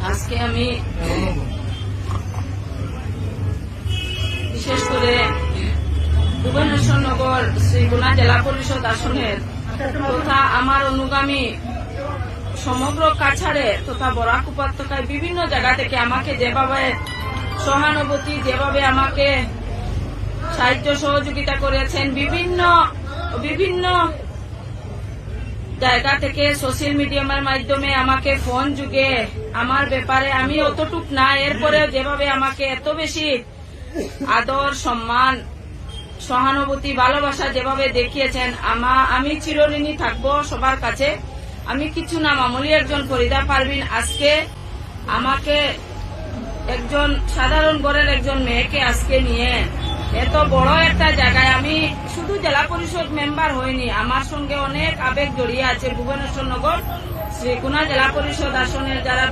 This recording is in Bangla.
আজকে আমি বিশেষ করে ভুবনেশ্বরনগর শ্রীগুনা জেলা পরিষদ আসনের তথা আমার অনুগামী সমগ্র কাছাড়ে তথা বরাক উপত্যকায় বিভিন্ন জায়গা থেকে আমাকে যেভাবে সহানুভূতি, যেভাবে আমাকে সাহায্য সহযোগিতা করেছেন, বিভিন্ন জায়গা থেকে সোশ্যাল মিডিয়ামের মাধ্যমে আমাকে ফোন যুগে আমার ব্যাপারে আমি অতটুক না, এরপরেও যেভাবে আমাকে এত বেশি আদর, সম্মান, সহানুভূতি, ভালোবাসা যেভাবে দেখিয়েছেন, আমি চিরঋণী থাকবো সবার কাছে। আমি কিছু না, মামুলি একজন ফরিদা পারভিন। আজকে আমাকে একজন সাধারণ ঘরের একজন মেয়েকে আজকে নিয়ে এত বড় একটা জায়গায়, আমি শুধু জেলা পরিষদ মেম্বার হইনি, আমার সঙ্গে অনেক আবেগ জড়িয়ে আছে ভুবনেশ্বরনগর শ্রীগুনা জেলা পরিষদ আসনের যারা